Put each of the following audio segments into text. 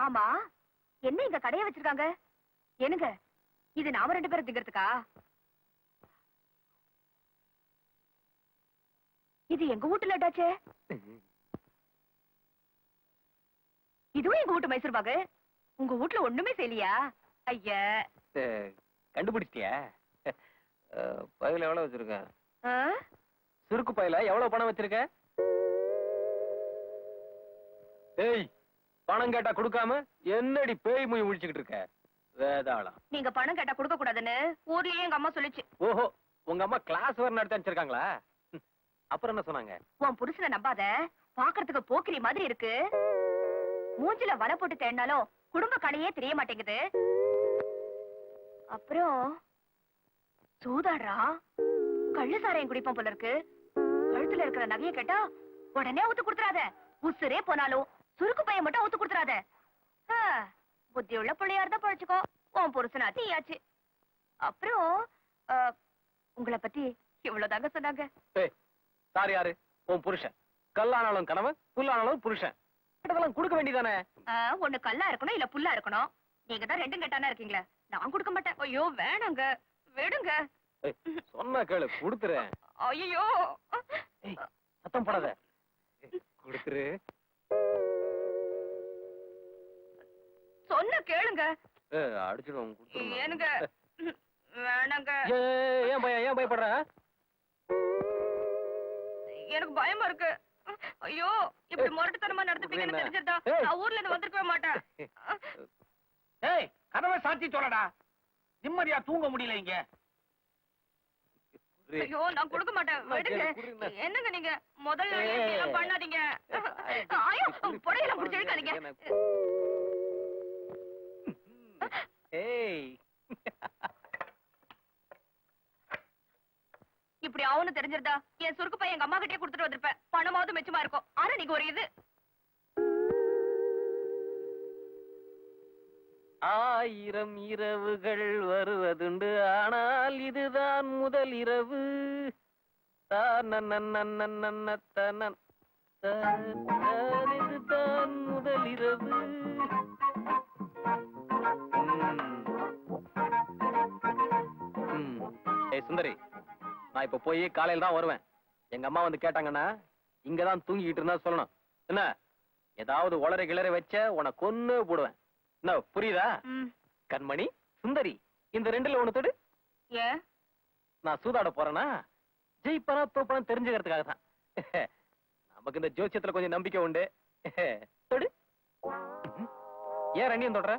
ஆமா, என்ன இங்க கடைய வச்சிருக்காங்க? என்னங்க இது நாம 2 பேரும் திங்கிறதுக்கா? இது எங்க வீட்டு லட்டாச்சே. இதுவும் எங்க வீட்டு மைசூர் பாகு. உங்க வீட்டுல ஒண்ணுமே செய்யலையா? ஐயா, கண்டுபிடிச்சிட்டியா? பையில எவ்வளவு வச்சிருக்க? ஆ? சுருக்கு பையில எவ்வளவு பணம் வச்சிருக்க? ஏய், பணம் கேட்டா கொடுக்காம என்னடி பேய் மூய் முடிச்சுக்கிட்டு இருக்க? வேதாளம். நீங்க பணம் கேட்டா கொடுக்க கூடாதுன்னு ஊர்லயே எங்க அம்மா சொல்லுச்சு. ஓஹோ, உங்க அம்மா கிளாஸ் வேற நடத்தி அனுப்பிச்சிருக்காங்களா? அப்புறம் என்ன சொன்னாங்க? உன் புருஷனை நம்பாத, பாக்குறதுக்கு போக்கிரி மாதிரி இருக்கு. மூஞ்சில வலை போட்டு தேடினாலும் குடும்ப கடையே தெரிய மாட்டேங்குது. அப்புறம் சூதாடுறா, கள்ளு சாரையும் குடிப்போம் போல இருக்கு. கழுத்துல இருக்கிற நகையை கேட்டா உடனே ஊத்து கொடுத்துறாத. உசுரே போனாலும் சுருக்கு பையன் மட்டும் ஊத்து கொடுத்துறாத. புத்தி உள்ள பிள்ளையா இருந்தா பழச்சுக்கோ. உன் புருஷனா தீயாச்சு. அப்புறம் உங்களை பத்தி இவ்வளவுதாங்க சொன்னாங்க. சார் யாரு? உன் புருஷன். கல்லானாலும் கணவன், புல்லானாலும் புருஷன். கொடுக்க வேண்டியதானே? ஒண்ணு கல்லா இருக்கணும், இல்ல புல்லா இருக்கணும். நீங்க தான் 2 கெட்டானா இருக்கீங்களா? நான் கொடுக்க மாட்டேன். ஐயோ வேணாங்க, விடுங்க. சொன்ன கேளு, கொடுத்துறேன். ஐயோ சத்தம் போடாத, கொடுத்துரு. சொன்ன கேளுங்க. அடிச்சிடுவோம். ஏனுங்க, வேணாங்க. ஏன் பயப்படுற? எனக்கு பயமா இருக்கு. ஐயோ, இப்படி முரட்டுத்தனமா நடந்துப்பீங்கன்னு தெரிஞ்சிருந்தா நான் ஊர்ல இருந்து வந்திருக்கவே மாட்டேன். ஏய், கதவை சாத்தி சொல்லடா. நிம்மதியா தூங்க முடியல இங்க. ஐயோ, நான் கொடுக்க மாட்டேன், விடுங்க. என்னங்க நீங்க முதல்ல எல்லாம் பண்ணாதீங்க. ஐயோ, புடையெல்லாம் புடிச்சு இழுக்காதீங்க. ஏய், இப்படி ஆவுன்னு தெரிஞ்சிருந்தா என் சுருக்கு பையன் எங்க அம்மா கிட்டே கொடுத்துட்டு வந்திருப்பேன். பணமாவது மிச்சமா இருக்கும். ஆனா நீங்க ஒரு இது. 1000 இரவுகள் வருவதுண்டு, ஆனால் இதுதான் முதல் இரவு. இதுதான் முதல் இரவு. சுந்தரி, நான் இப்ப போய் காலையில தான் வருவேன். எங்க அம்மா வந்து கேட்டாங்கன்னா இங்கதான் தூங்கிக்கிட்டு இருந்தா சொல்லணும். என்ன, ஏதாவது உளற கிளற வச்ச உன கொன்னு போடுவேன். என்ன புரியுதா? கண்மணி, சுந்தரி, இந்த 2ல ஒண்ணு தொடு. ஏன் நான் சூதாட போறேன்னா ஜெயிப்பனா தோப்பனா தெரிஞ்சுக்கிறதுக்காக தான். நமக்கு இந்த ஜோசியத்துல கொஞ்சம் நம்பிக்கை உண்டு. தொடு. ஏன் ரண்ணியம் தொடுற?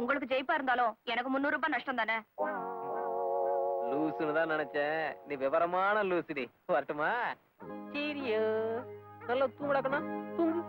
உங்களுக்கு ஜெயிப்பா இருந்தாலும் எனக்கு 300 ரூபாய் நஷ்டம் தானே. லூசுன்னு தான் நினைச்சேன். நீ விவரமான லூசுடி. வரட்டுமா? சரியோ, நல்லா தூங்கடக்கணும். தூங்கு.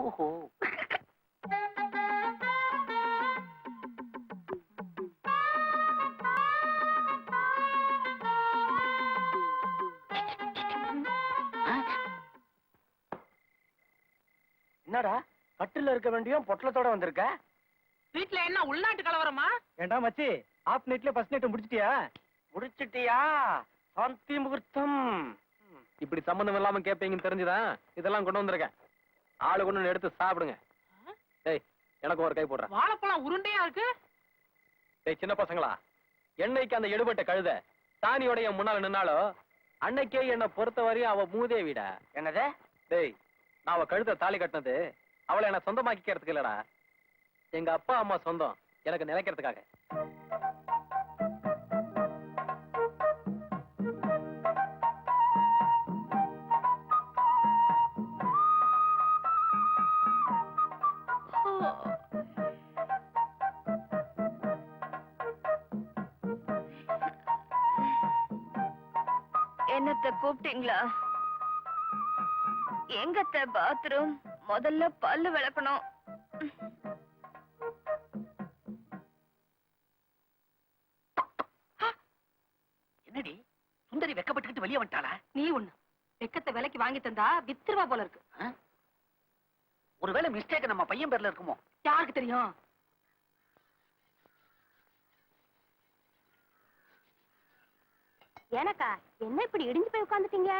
ஓஹோ, என்னடா கட்டில இருக்க வேண்டியும் பொட்டலத்தோட வந்திருக்க? வீட்டுல என்ன உள்நாட்டு கலவரமா? ஏண்டா மச்சி, ஆஃப் நைட்ல ஃபர்ஸ்ட் நைட் முடிச்சிட்டியா? முடிச்சிட்டியா? சாந்தி முகூர்த்தம். இப்படி சம்பந்தம் இல்லாம கேப்பீங்கன்னு தெரிஞ்சுதான் இதெல்லாம் கொண்டு வந்திருக்கேன். ஆளு கொண்டு எடுத்து சாப்பிடுங்க. டேய், எனக்கு ஒரு கை போடுறேன். வாழைப்பழம் உருண்டையா இருக்கு. டேய் சின்ன பசங்களா, என்னைக்கு அந்த எடுபட்ட கழுத சாணியோடைய முன்னால நின்னாலோ அன்னைக்கே என்ன பொறுத்த வரையும் அவ மூதேவிடா. என்னது? டேய், நான் அவ கழுத தாலி கட்டினது அவளை என்ன சொந்தமாக்கிக்கிறதுக்கு இல்லடா. எங்க அப்பா அம்மா சொந்தம் எனக்கு நினைக்கிறதுக்காக. என்னத்த கூப்பிட்டீங்களா? எங்கத்த பாத்ரூம்? முதல்ல பல்லு விளக்கணும். கைய விட்டாளா? நீ ஒண்ணு வெக்கத்தை விலைக்கு வாங்கி தந்தா வித்துருவா போல இருக்கு. ஒருவேளை மிஸ்டேக் நம்ம பையன் பேர்ல இருக்குமோ? யாருக்கு தெரியும்? ஏனக்கா என்ன இப்படி இடிஞ்சு போய் உட்காந்துட்டீங்க?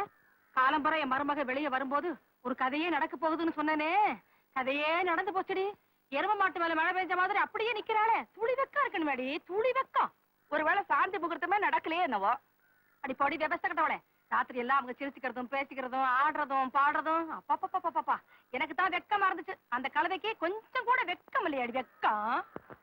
காலம்பரம் என் மருமக வெளியே வரும்போது ஒரு கதையே நடக்க போகுதுன்னு சொன்னனே, கதையே நடந்து போச்சுடி. எரும மாட்டு மேல மழை பெஞ்ச மாதிரி அப்படியே நிக்கிறாளே. துளி வெக்கம் இருக்குன்னு மேடி, துளி வெக்கம். ஒருவேளை சாந்தி முகூர்த்தமே நடக்கலையே என்னவோ. அடி பொடி விவசாய கட்டவளே, ராத்திரி எல்லாம் அவங்க சிரிச்சுக்கிறதும் பேசிக்கிறதும் ஆடுறதும் பாடுறதும் அப்பா எனக்கு தான் வெக்கமா இருந்துச்சு. அந்த கலவைக்கு கொஞ்சம் கூட வெக்கம் இல்லையாடி, வெக்கம்.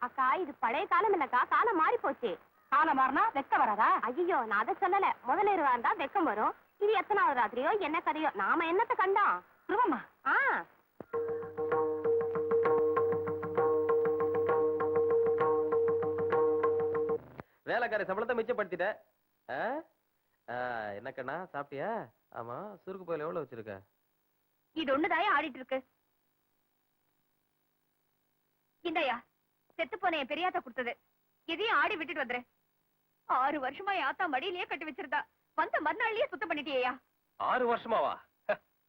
அக்கா இது பழைய காலம் இல்லக்கா, காலம் மாறி போச்சு. காலம் மாறினா வெக்கம் வராதா? ஐயோ நான் அதை சொல்லல. முதல்ல இருந்தா வெக்கம் வரும். இது எத்தனாவது ராத்திரியோ என்ன கதையோ, நாம என்னத்தை கண்டோம்? துருவம்மா, ஆ வேலைக்காரி சம்பளத்தை மிச்சப்படுத்திட்ட. என்ன கண்ணா சாப்பிட்டியா? ஆமா, சுருக்கு போயில எவ்வளவு வச்சிருக்க? இது ஒண்ணுதாயா ஆடிட்டு இருக்கு. இந்தயா செத்து போன என் பெரியாத்தா கொடுத்தது. இதையும் ஆடி விட்டுட்டு வந்துரு. 6 வருஷமா என் ஆத்தா மடியிலேயே கட்டி வச்சிருந்தா. வந்த மறுநாள்லயே சுத்தம் பண்ணிட்டியா? 6 வருஷமாவா?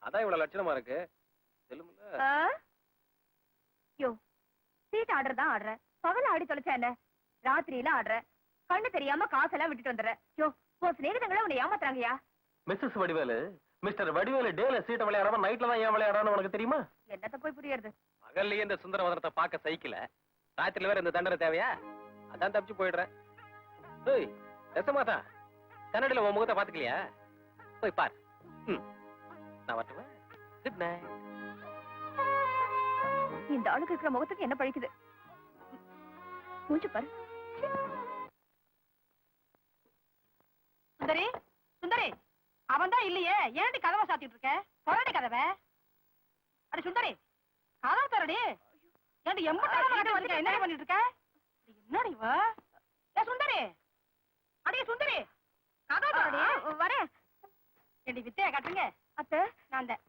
அதான் இவ்வளவு லட்சணமா இருக்கு. சொல்லுங்க. யோ சீட் ஆடுறதா ஆடுற, பகல ஆடி தொலைச்சா என்ன, ராத்திரியில ஆடுற, கண்ணு தெரியாம காசெல்லாம் விட்டுட்டு வந்துடுற. யோ உன் சிநேகிதங்களை உன்னை ஏமாத்துறாங்கயா. மிஸ்ஸஸ் வடிவேலு, மிஸ்டர் வடிவேலு டேல சீட்டை விளையாடாம நைட்ல தான் ஏன் விளையாடான்னு உனக்கு தெரியுமா? என்னத்த போய் புரியுறது? பகல்லயே இந்த சுந்தரவதனத்தை பார்க்க சைக்கிள, ராத்திரில வேற இந்த தண்டனை தேவையா? அதான் தப்பிச்சு போயிடுறேன். ஏய் ரசமாதா, கன்னடில உன் முகத்தை பாத்துக்கலையா? போய் பார். நான் வரட்டுமா? Good night. இந்த ஆளுக்கு இருக்கிற முகத்துக்கு என்ன பழிக்குது? மூச்சு பாரு. சுந்தரி, சுந்தரி, அவன் தான் இல்லையே, ஏன்டி கதவை சாத்திட்டு இருக்க? பொறாடி கதவை. அடி சுந்தரி, கதவை தரடி. ஏன்டி என்ன பண்ணிட்டு இருக்க? என்னடி இவ? ஏ சுந்தரி, அடியே சுந்தரி, கதவை தரடி. வரேன். ஏண்டி வித்தைய காட்டுங்க. அத்தை நான் தான்.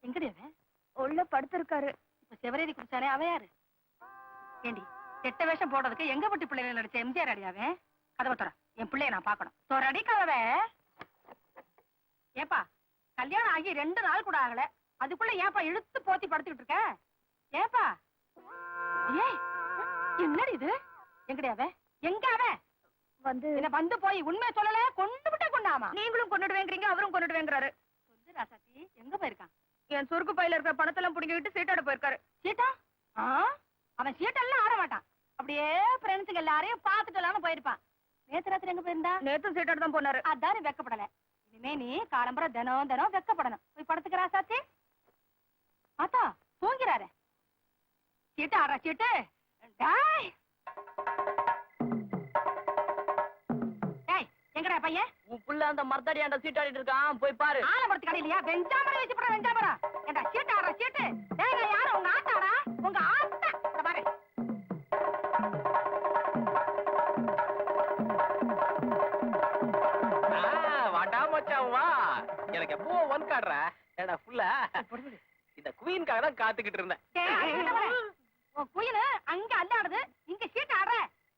எங்கடி அவன்? உள்ள படுத்திருக்காரு. இப்ப செவரேறி குடிச்சானே அவன் யாரு? ஏண்டி கெட்ட வேஷம் போடுறதுக்கு எங்க பட்டி பிள்ளைகள் நடிச்ச எம்ஜிஆர் அடியாவே? கதவை தர, என் பிள்ளைய நான் பாக்கணும். தோரடி கதவை. ஏப்பா கல்யாணம் ஆகி 2 நாள் கூட ஆகல, அதுக்குள்ள ஏப்பா இழுத்து போத்தி படுத்துக்கிட்டு இருக்க? ஏப்பா ஏய் என்னடி இது? எங்கடி அவன்? எங்க அவன்? வந்து என்ன வந்து போய் உண்மையை சொல்லல, கொண்டு விட்டே கொண்டாமா? நீங்களும் கொண்டுடுவேங்கிறீங்க, அவரும் கொண்டுடுவேங்கிறாரு. சொல்லு ராசாத்தி, எங்க போயிருக்கான்? என் சுருக்கு பையில இருக்கிற பணத்தெல்லாம் புடிங்கிட்டு சீட்டாட போயிருக்காரு. சீட்டா? அவன் சீட்டெல்லாம் ஆட மாட்டான். அப்படியே ஃப்ரெண்ட்ஸுங்க எல்லாரையும் பாத்துட்டு போயிருப்பான். நேத்து ராத்திரி எங்க போயிருந்தா? நேத்தும் சீட்டாட தான் போனாரு. அதான் வெக்கப்படல. இனிமே நீ காலம்பர தினம் வெக்கப்படணும். போய் படுத்துக்கிறா சாத்தி. ஆத்தா தூங்கிறாரு. சீட்டு ஆடுறா சீட்டு. டேய் எங்கடா பையன்? உன் புள்ள அந்த மர்தாடியாண்ட சீட்டாடிட்டு இருக்கான், போய் பாரு. ஆலமரத்து கடையிலையா? வெஞ்சாமரம் வச்சு போற வெஞ்சாமரம். ஏண்டா சீட்டு ஆடுறா சீட்டு. டேய் நான் யாரு? உங்க ஆத்தாடா? உங்க ஆத்தா. இத பாரு. வாடா மச்சான் வா. எனக்கு எப்போ ஒன் காடுற ஏடா ஃபுல்லா இந்த குயின்காக தான் காத்துக்கிட்டு இருந்தேன். உன் குயிலு அங்க அல்லாடுது, இங்க சீட்டு ஆடுற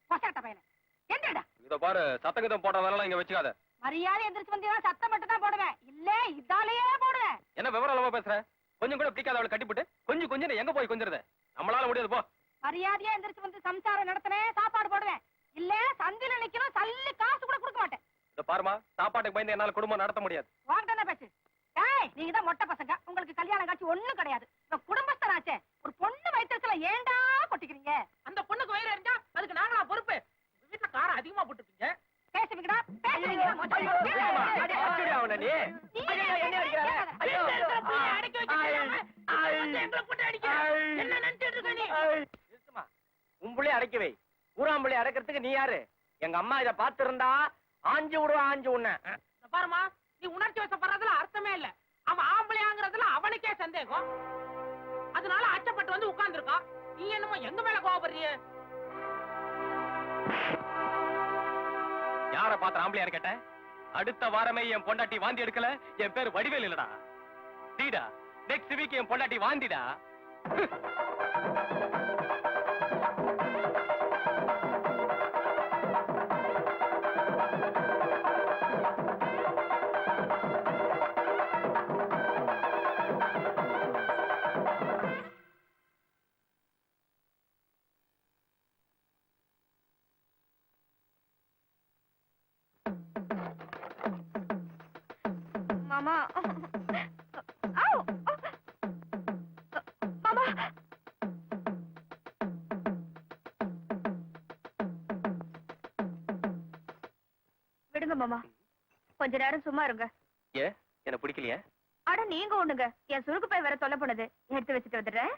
பொசட்ட பையன. என்னடா இத பாரு, சத்தங்கதம் போட்டதெல்லாம் இங்க வச்சுக்காத. மரியாதை எந்திரிச்சு வந்தீங்கன்னா சத்தம் மட்டும் தான் போடுவேன், இல்ல இதாலேயே போடுவேன். என்ன விவரம் இல்லாம பேசுற? கொஞ்சம் கூட பிடிக்காத அவளை கட்டிப்புட்டு கொஞ்சம் கொஞ்சம் எங்க போய் கொஞ்சிருத? நம்மளால முடியாது போ. மரியாதையா எந்திரிச்சு வந்து சம்சாரம் நடத்தினேன், சாப்பாடு போடுவேன், இல்ல சந்தில நிக்கணும், சல்லி காசு கூட கொடுக்க மாட்டேன். இத பாருமா, சாப்பாட்டுக்கு பயந்து என்னால குடும்பம் நடத்த முடியாது. வாங்கிட்டு என்ன பேச்சு? டேய் நீங்க தான் மொட்டை பசங்க, உங்களுக்கு கல்யாணம் காட்சி ஒண்ணும் கிடையாது. இந்த குடும்பஸ்தனாச்சே, ஒரு பொண்ணு வயிற்றுல ஏண்டா கொட்டிக்கிறீங்க? அந்த பொண்ணுக்கு வயிறு எரிஞ்சா அதுக்கு நாங்களா பொறுப்பு? வீட்டுல காரம் அதிகமா போட்டுப்பீங்க. பேசுவீங்கடா பேசுவீங்க. உம்புள்ளே அடைக்கவே ஊராம்புள்ளே அடைக்கிறதுக்கு நீ யாரு? எங்க அம்மா இத பாத்துருந்தா ஆஞ்சு விடுவா, ஆஞ்சு உன்ன. பாருமா, நீ உணர்ச்சி வசப்படுறதுல அர்த்தமே இல்ல. அவன் ஆம்பளையாங்கிறதுல அவனுக்கே சந்தேகம். அதனால அச்சப்பட்டு வந்து உட்கார்ந்து இருக்கான். நீ என்னமோ எங்க மேல கோவப்படுறிய? யார பாத்திர ஆம்பளையார் கேட்ட? அடுத்த வாரமே என் பொண்டாட்டி வாந்தி எடுக்கல, என் பேர் வடிவேல் இல்லடா. சீடா, நெக்ஸ்ட் வீக் என் பொண்டாட்டி வாந்திடா. மாமா ஆவ். மாமா விடுங்க மாமா, கொஞ்ச நேரம் சும்மா இருங்க. ஏ என்ன பிடிக்கலையா? அட நீங்க ஒண்ணுங்க, என் சுருக்கு பை வேற தொல்லை பண்ணுது. எடுத்து வச்சுட்டு வந்துடுறேன்.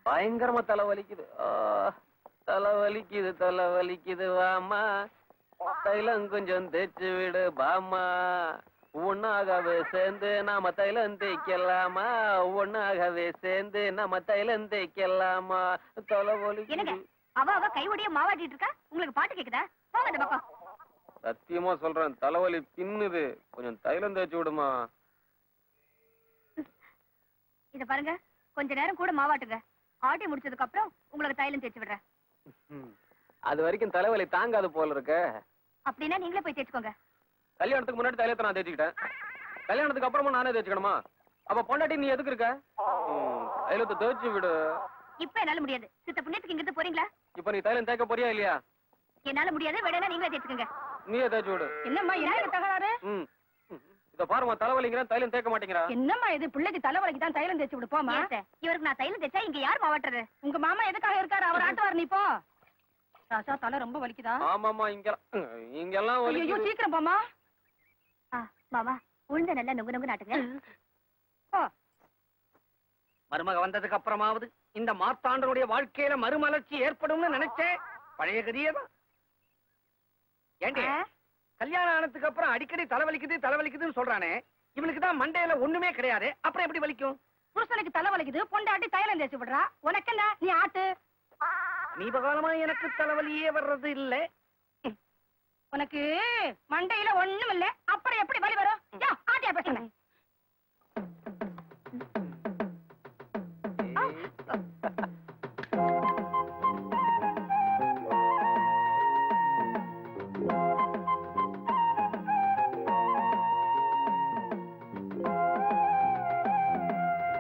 பயங்கரமா தலை வலிக்குது. தலை வலிக்குது, தலை வலிக்குது. வாமா தைலம் கொஞ்சம் தேய்ச்சு விடு பாமா. ஒன்னாகவே சேர்ந்து நாம தைலம் தேய்க்கலாமா? ஒன்னாகவே சேர்ந்து நாம தைலம் தேய்க்கலாமா? தலை என்னங்க வலிக்குது. அவ கை ஒடிய மாவாட்டிட்டு இருக்கா, உங்களுக்கு பாட்டு கேக்குதா? போங்க இந்த பக்கம். சத்தியமா சொல்றேன், தலைவலி பின்னுது. கொஞ்சம் தைலம் தேய்ச்சு விடுமா. இத பாருங்க, கொஞ்ச நேரம் கூட மாவாட்டுங்க. ஆட்டி முடிச்சதுக்கு அப்புறம் உங்களுக்கு தைலம் தேய்ச்சி விடுறேன். அது வரைக்கும் தலைவலி தாங்காது போல இருக்க. அப்படின்னா நீங்களே போய் தேய்ச்சுக்கோங்க. கல்யாணத்துக்கு முன்னாடி தைலத்தை நான் தேய்ச்சிக்கிட்டேன். கல்யாணத்துக்கு அப்புறமா நானே தேய்ச்சிக்கணுமா? அப்ப பொண்டாட்டி நீ எதுக்கு இருக்க? தைலத்தை தேய்ச்சி விடு. இப்ப என்னால முடியாது. சித்த புண்ணியத்துக்கு இங்கிருந்து போறீங்களா? இப்ப நீ தைலம் தேய்க்க போறியா இல்லையா? என்னால முடியாது, வேணா நீங்களே தேய்ச்சுக்கோங்க. நீயே தேய்ச்சி விடு. என்னம்மா என்ன தகராறு? இத பாருமா, தலைவலிங்கிற தைலம் தேய்க்க மாட்டேங்கிறா. என்னம்மா இது, பிள்ளைக்கு தலைவலிக்கு தான் தைலம் தேய்ச்சி விடு போமா. ஏன் சார், இவருக்கு நான் தைலம் தேய்ச்சா இங்க யார் மாவாட்டுறது? உங்க மாமா எதுக்காக இருக்காரு? அவர் ஆட்டுவார், நீ போ. ராசா தலை ரொம்ப வலிக்குதா? ஆமாமா, இங்கெல்லாம் ஐயோ வலிக்குது. சீக்கிரம் போமா. மாமா உளுந்த நல்லா நுங்கு நுங்கு நாட்டுங்க. போ. மருமக வந்ததுக்கு அப்புறமாவது இந்த மார்த்தாண்டனுடைய வாழ்க்கையில மறுமலர்ச்சி ஏற்படும்னு நினைச்சேன். பழைய கதியே தான். ஏண்டி கல்யாணம் ஆனதுக்கு அப்புறம் அடிக்கடி தலைவலிக்குதுன்னு சொல்றானே, இவனுக்கு தான் மண்டையில ஒண்ணுமே கிடையாது. அப்புறம் எப்படி வலிக்கும்? புருஷனுக்கு தலை வலிக்குது, பொண்டாட்டி தைலம் தேய்ச்சி விடுறா. உனக்கு என்ன, நீ ஆட்டு. சமீபகாலமா எனக்கு தலைவலியே வர்றது இல்ல. உனக்கு மண்டையில ஒண்ணும் இல்ல, அப்புறம் எப்படி வலி வரும்? யா, ஆட்டியா பேசுங்க.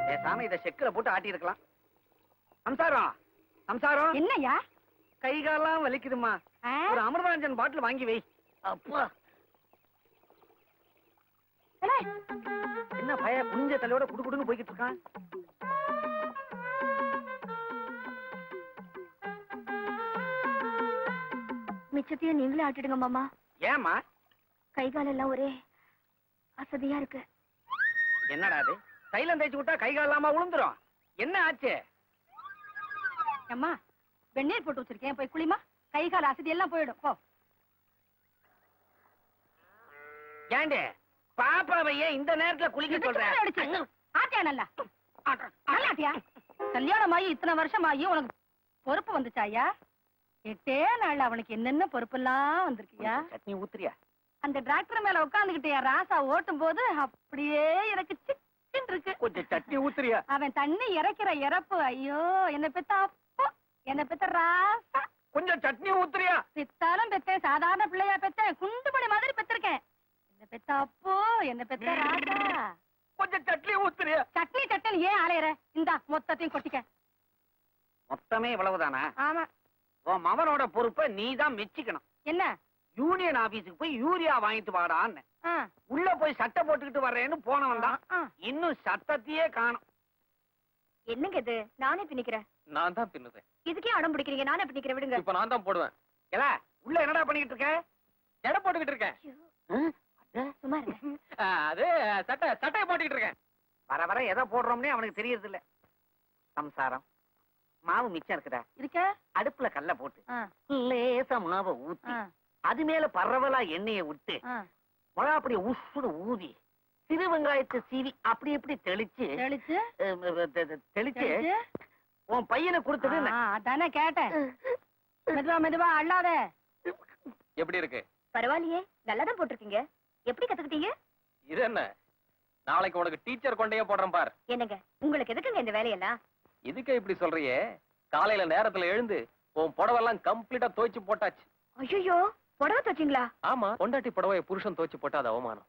பேசாம இத செக்குல போட்டு ஆட்டி இருக்கலாம். சம்சாரம் என்னய்யா? கை காலாம் வலிக்குதுமா. ஆ? ஒரு அமிர்தாஞ்சன் பாட்டில் வாங்கி வை. அப்பா ஏலே, என்ன பய குனிஞ்ச தலையோட குடுக்குடுன்னு போய்கிட்டு இருக்கான். மிச்சத்தையும் நீங்களே ஆட்டிடுங்க மாமா. ஏமா? கை காலெல்லாம் ஒரே அசதியா இருக்கு. என்னடா அது? தைலம் தேய்ச்சி விட்டா கை கால் இல்லாம விழுந்துரும். என்ன ஆச்சு? அம்மா வெந்நீர் போட்டு வச்சிருக்கேன், போய் குளிமா. கை கால் அசதி எல்லாம் போயிடும். போ. ஏண்டே பாப்பாவையே இந்த நேரத்துல குளிக்க சொல்றேன். ஆட்டியா நல்லா நல்லா ஆட்டியா? கல்யாணம் ஆகி இத்தனை வருஷம் ஆகி உனக்கு பொறுப்பு வந்துச்சாயா? 8 நாள்ல அவனுக்கு என்னென்ன பொறுப்பு எல்லாம் வந்திருக்கியா? சட்னி ஊத்துறியா? அந்த டிராக்டர் மேல உட்காந்துக்கிட்டு என் ராசா ஓட்டும் போது அப்படியே எனக்கு சிக்கன் இருக்கு. கொஞ்சம் சட்னி ஊத்துறியா? அவன் தண்ணி இறைக்கிற இறப்பு, ஐயோ என்ன பெத்த அப்போ, என்ன பெத்த ராசா. கொஞ்சம் சட்னி ஊத்துறியா? பெத்தாலும் பெத்தேன், சாதாரண பிள்ளையா பெத்தேன், குண்டுமணி மாதிரி பெத்திருக்கேன். என்ன பெத்த அப்போ, என்ன பெத்த ராசா. கொஞ்சம் சட்னி ஊத்துறியா? சட்னி சட்டன் ஏன் அலையற? இந்தா மொத்தத்தையும் கொட்டிக்க. மொத்தமே இவ்வளவுதானா? ஆமா. உன் மவனோட பொறுப்பை நீ தான் மெச்சிக்கணும். என்ன? யூனியன் ஆபீஸுக்கு போய் யூரியா வாங்கிட்டு வாடான்னு. ஆ, உள்ள போய் சட்டை போட்டுக்கிட்டு வர்றேன்னு போனவன் தான். ஆ. இன்னும் சத்தத்தையே காணும். என்னங்க இது? நானே பின்னிக்கிறேன். நான் தான் பின்னுதேன். இதுக்கே அடம் பிடிக்கிறீங்க, நானே பின்னிக்கிறேன், விடுங்க. இப்ப நான் தான் போடுவேன். ஏல உள்ள என்னடா பண்ணிக்கிட்டு இருக்க? எடை போட்டுக்கிட்டு இருக்கேன். சும்மா இருங்க. அது சட்டையை போட்டுக்கிட்டு இருக்கேன். வர வர எதை போடுறோம்னே அவனுக்கு தெரியறது இல்ல. சம்சாரம் மாவு மிச்சம் இருக்குதா? இருக்க அடுப்புல கல்ல போட்டு ஆ, லேசா மாவை ஊத்தி ஆ, அது மேல பரவலா எண்ணெயை விட்டு ஆ. மிளகா அப்படியே உசுடு ஊதி சிறு வெங்காயத்தை சீவி அப்படி இப்படி தெளிச்சு தெளிச்சு தெளிச்சு தெளிச்சு உன் பையனை கொடுத்தது ஆ, அதானே கேட்டேன். மெதுவா மெதுவா அள்ளாத. எப்படி இருக்கு? பரவாயில்லையே நல்லாதான் போட்டிருக்கீங்க. எப்படி கத்துக்கிட்டீங்க? இது என்ன, நாளைக்கு உனக்கு டீச்சர் கொண்டையே போடுறேன் பார். என்னங்க உங்களுக்கு எதுக்குங்க இந்த வேலையெல்லாம்? இதுக்கே இப்படி சொல்றியே? காலையில நேரத்துல எழுந்து உன் புடவெல்லாம் கம்ப்ளீட்டா துவைச்சு போட்டாச்சு. ஐயோ புடவை தச்சீங்களா? ஆமா, பொண்டாட்டி புடவைய புருஷன் துவைச்சு போட்டா அது அவமானம்.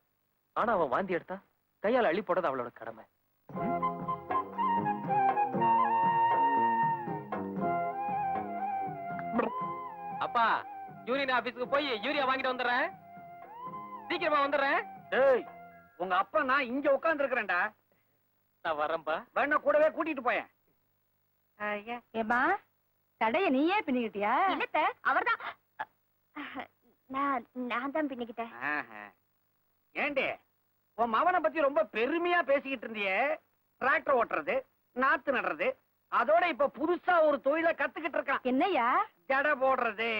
ஆனா அவன் வாந்தி எடுத்தா கையால அள்ளி போட்டது அவளோட கடமை. அப்பா, யூனியன் ஆபீஸ்க்கு போய் யூரியா வாங்கிட்டு வந்துடுறேன். சீக்கிரமா வந்துடுறேன். ஏய், உங்க அப்பா நான் இங்க உட்கார்ந்து இருக்கிறேன்டா. நான் வரேன்பா. வேணா கூடவே கூட்டிட்டு போயேன். ஏமா தடைய நீயே பின்னிக்கிட்டியா? இல்லத்த அவர்தான். நான் தான் பின்னிக்கிட்டேன். ஏண்டி உன் மவனை பத்தி ரொம்ப பெருமையா பேசிக்கிட்டு இருந்தியே. டிராக்டர் ஓட்டுறது, நாத்து நடுறது, அதோட இப்ப புதுசா ஒரு தொழிலை கத்துக்கிட்டு இருக்கான். என்னய்யா? ஜடை போடுறது.